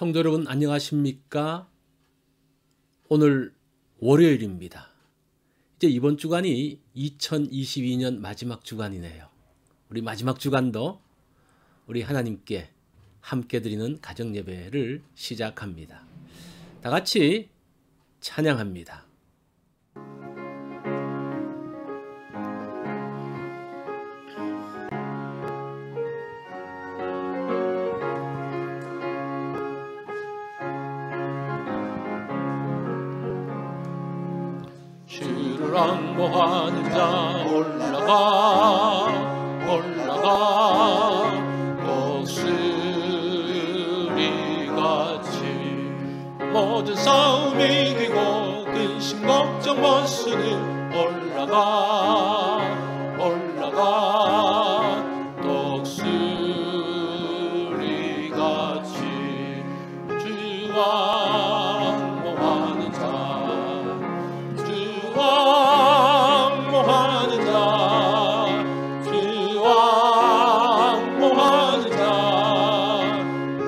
성도 여러분 안녕하십니까? 오늘 월요일입니다. 이제 이번 주간이 2022년 마지막 주간이네요. 우리 마지막 주간도 우리 하나님께 함께 드리는 가정 예배를 시작합니다. 다 같이 찬양합니다. 주를 앙모하는 자 올라가 독수리같이 모든 싸움 이기고 근심 걱정 못 쓰는 올라가 독수리같이 주와 앙모하는 자 앙모하는 자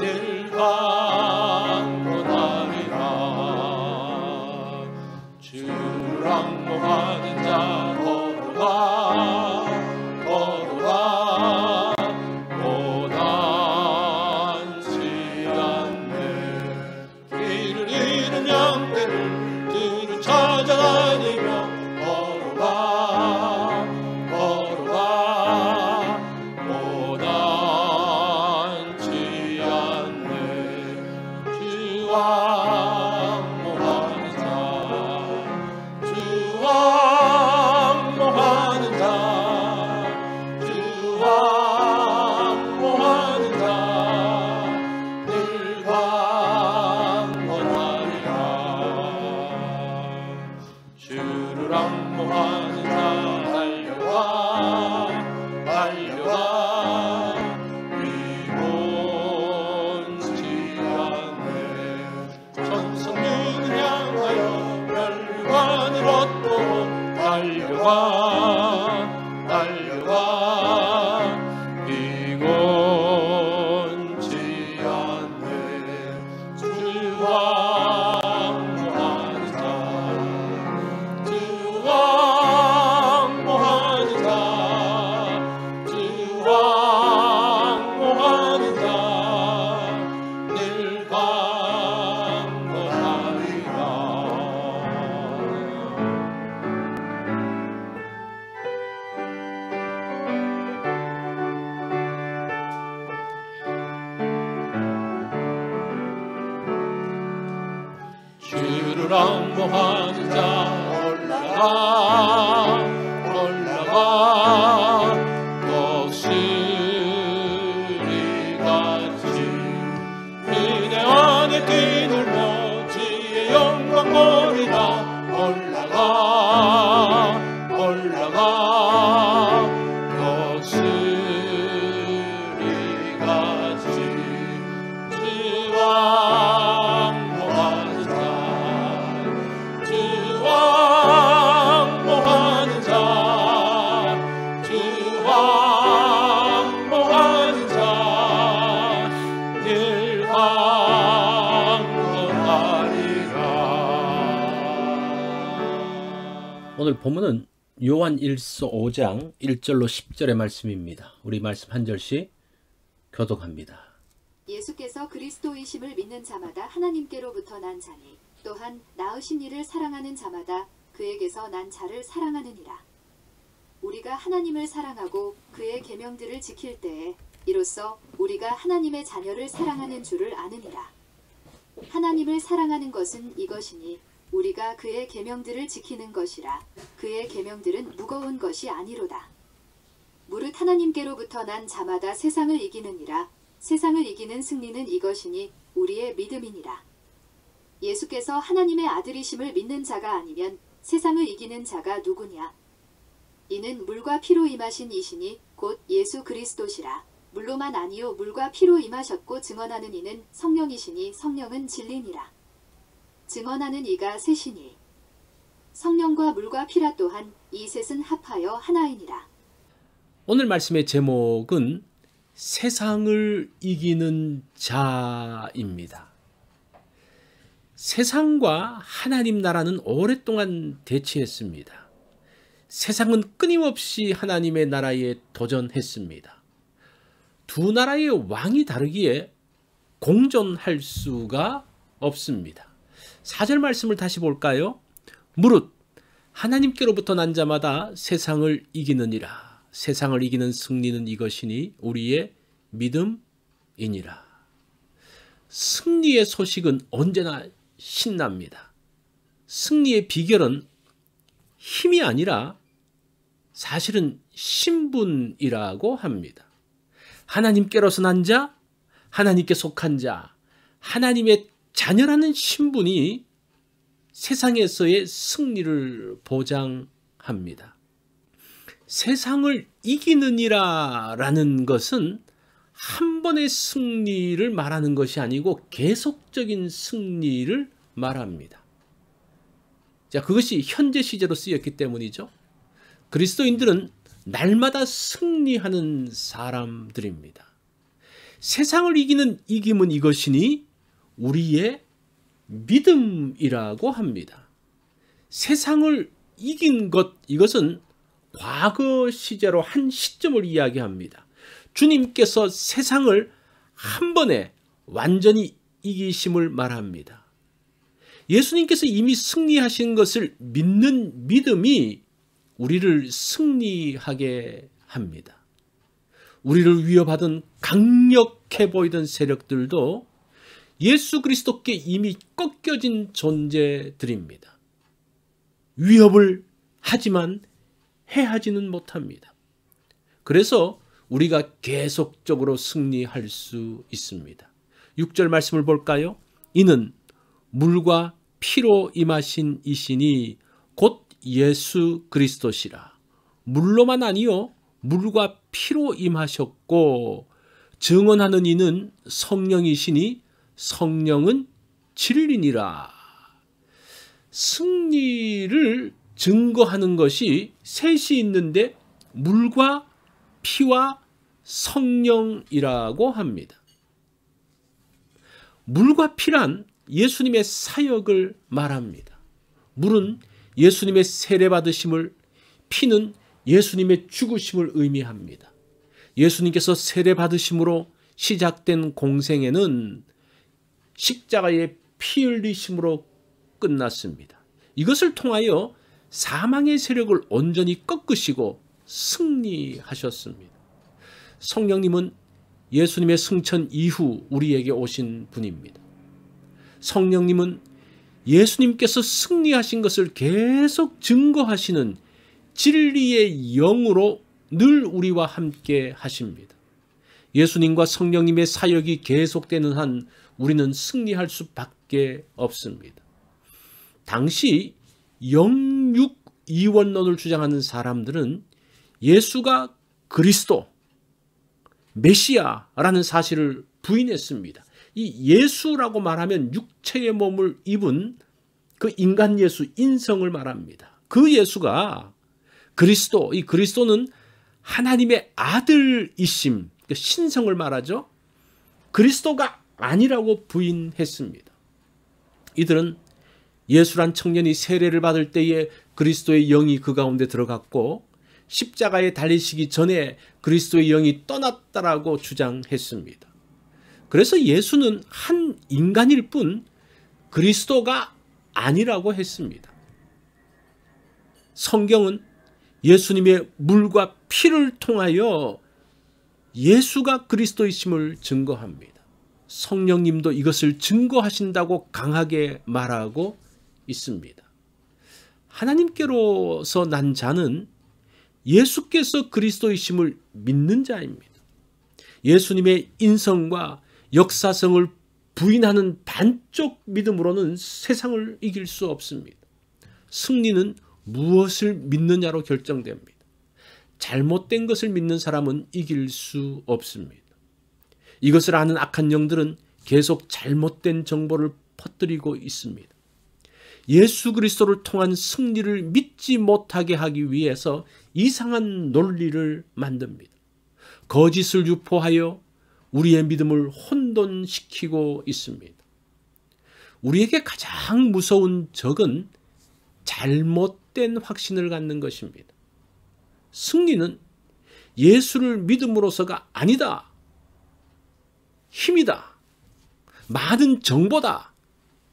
늘 강건하리라. 주를 앙모하는 자 걸어가 고단치 않네. 길을 잃은 양떼를 들을 찾아다니며 고단치 않네. 주와 앙모하는 자 늘 강건하리라. 주를 앙모하는 자 달려가 위곤치 않네. 천성민을 향하여 멸관을 얻도록 달려가 위곤치 않네. 주와 앙모하는 자 늘 강건하리라. 주를 앙모하는 자 올라가 독수리같이 그대 안에 뛰놀며 주의 영광 보리라. 올라가 독수리같이 주와 앙모하는 자 늘 강건하리라. 오늘 본문은 요한 1서 5장 1절로 10절의 말씀입니다. 우리 말씀 한 절씩 교독합니다. 예수께서 그리스도이심을 믿는 자마다 하나님께로부터 난 자니 또한 낳으신 이를 사랑하는 자마다 그에게서 난 자를 사랑하느니라. 우리가 하나님을 사랑하고 그의 계명들을 지킬 때에 이로써 우리가 하나님의 자녀를 사랑하는 줄을 아느니라. 하나님을 사랑하는 것은 이것이니 우리가 그의 계명들을 지키는 것이라. 그의 계명들은 무거운 것이 아니로다. 무릇 하나님께로부터 난 자마다 세상을 이기느니라. 세상을 이기는 승리는 이것이니 우리의 믿음이니라. 예수께서 하나님의 아들이심을 믿는 자가 아니면 세상을 이기는 자가 누구냐? 이는 물과 피로 임하신 이시니 곧 예수 그리스도시라. 물로만 아니요 물과 피로 임하셨고 증언하는 이는 성령이시니 성령은 진리니라. 증언하는 이가 셋이니 성령과 물과 피라 또한 이 셋은 합하여 하나이니라. 오늘 말씀의 제목은 세상을 이기는 자입니다. 세상과 하나님 나라는 오랫동안 대치했습니다. 세상은 끊임없이 하나님의 나라에 도전했습니다. 두 나라의 왕이 다르기에 공존할 수가 없습니다. 4절 말씀을 다시 볼까요? 무릇 하나님께로부터 난 자마다 세상을 이기느니라. 세상을 이기는 승리는 이것이니 우리의 믿음이니라. 승리의 소식은 언제나 신납니다. 승리의 비결은 힘이 아니라 사실은 신분이라고 합니다. 하나님께로서 난 자, 하나님께 속한 자, 하나님의 자녀라는 신분이 세상에서의 승리를 보장합니다. 세상을 이기느니라라는 것은 한 번의 승리를 말하는 것이 아니고 계속적인 승리를 말합니다. 자, 그것이 현재 시제로 쓰였기 때문이죠. 그리스도인들은 날마다 승리하는 사람들입니다. 세상을 이기는 이김은 이것이니 우리의 믿음이라고 합니다. 세상을 이긴 것, 이것은 과거 시제로 한 시점을 이야기합니다. 주님께서 세상을 한 번에 완전히 이기심을 말합니다. 예수님께서 이미 승리하신 것을 믿는 믿음이 우리를 승리하게 합니다. 우리를 위협하던 강력해 보이던 세력들도 예수 그리스도께 이미 꺾여진 존재들입니다. 위협을 하지만 해하지는 못합니다. 그래서 우리가 계속적으로 승리할 수 있습니다. 6절 말씀을 볼까요? 이는 물과 피로 임하신 이시니 곧 예수 그리스도시라. 물로만 아니요 물과 피로 임하셨고 증언하는 이는 성령이시니 성령은 진리니라. 승리를 증거하는 것이 셋이 있는데 물과 피와 성령이라고 합니다. 물과 피란 예수님의 사역을 말합니다. 물은 예수님의 세례받으심을, 피는 예수님의 죽으심을 의미합니다. 예수님께서 세례받으심으로 시작된 공생애는 십자가의 피 흘리심으로 끝났습니다. 이것을 통하여 사망의 세력을 온전히 꺾으시고 승리하셨습니다. 성령님은 예수님의 승천 이후 우리에게 오신 분입니다. 성령님은 예수님께서 승리하신 것을 계속 증거하시는 진리의 영으로 늘 우리와 함께 하십니다. 예수님과 성령님의 사역이 계속되는 한 우리는 승리할 수밖에 없습니다. 당시 영육이원론을 주장하는 사람들은 예수가 그리스도, 메시아라는 사실을 부인했습니다. 이 예수라고 말하면 육체의 몸을 입은 그 인간 예수, 인성을 말합니다. 그 예수가 그리스도, 이 그리스도는 하나님의 아들이심, 신성을 말하죠. 그리스도가 아니라고 부인했습니다. 이들은 예수란 청년이 세례를 받을 때에 그리스도의 영이 그 가운데 들어갔고 십자가에 달리시기 전에 그리스도의 영이 떠났다라고 주장했습니다. 그래서 예수는 한 인간일 뿐 그리스도가 아니라고 했습니다. 성경은 예수님의 물과 피를 통하여 예수가 그리스도이심을 증거합니다. 성령님도 이것을 증거하신다고 강하게 말하고 있습니다. 하나님께로서 난 자는 예수께서 그리스도이심을 믿는 자입니다. 예수님의 인성과 역사성을 부인하는 반쪽 믿음으로는 세상을 이길 수 없습니다. 승리는 무엇을 믿느냐로 결정됩니다. 잘못된 것을 믿는 사람은 이길 수 없습니다. 이것을 아는 악한 영들은 계속 잘못된 정보를 퍼뜨리고 있습니다. 예수 그리스도를 통한 승리를 믿지 못하게 하기 위해서 이상한 논리를 만듭니다. 거짓을 유포하여 우리의 믿음을 혼돈시키고 있습니다. 우리에게 가장 무서운 적은 잘못된 확신을 갖는 것입니다. 승리는 예수를 믿음으로서가 아니다, 힘이다, 많은 정보다,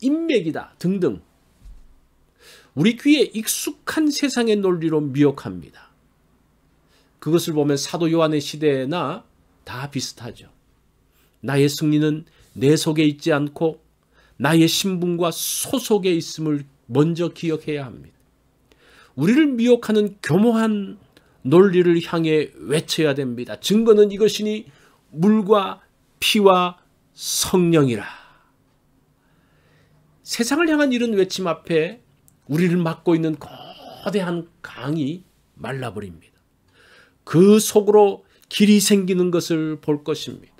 인맥이다 등등 우리 귀에 익숙한 세상의 논리로 미혹합니다. 그것을 보면 사도 요한의 시대나 다 비슷하죠. 나의 승리는 내 속에 있지 않고 나의 신분과 소속에 있음을 먼저 기억해야 합니다. 우리를 미혹하는 교묘한 논리를 향해 외쳐야 됩니다. 증거는 이것이니 물과 피와 성령이라. 세상을 향한 이런 외침 앞에 우리를 막고 있는 거대한 강이 말라버립니다. 그 속으로 길이 생기는 것을 볼 것입니다.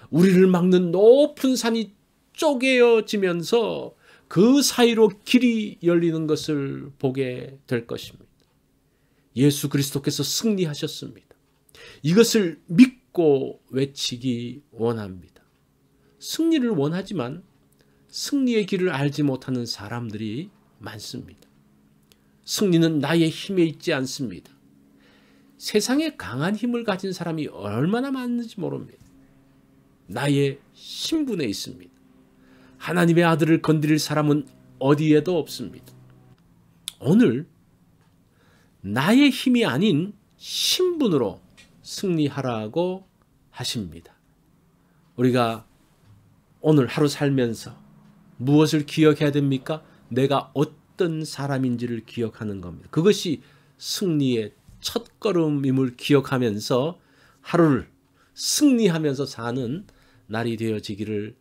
우리를 막는 높은 산이 쪼개어지면서 그 사이로 길이 열리는 것을 보게 될 것입니다. 예수 그리스도께서 승리하셨습니다. 이것을 믿고 외치기 원합니다. 승리를 원하지만 승리의 길을 알지 못하는 사람들이 많습니다. 승리는 나의 힘에 있지 않습니다. 세상에 강한 힘을 가진 사람이 얼마나 많은지 모릅니다. 나의 신분에 있습니다. 하나님의 아들을 건드릴 사람은 어디에도 없습니다. 오늘 나의 힘이 아닌 신분으로 승리하라고 하십니다. 우리가 오늘 하루 살면서 무엇을 기억해야 됩니까? 내가 어떤 사람인지를 기억하는 겁니다. 그것이 승리의 첫걸음임을 기억하면서 하루를 승리하면서 사는 날이 되어지기를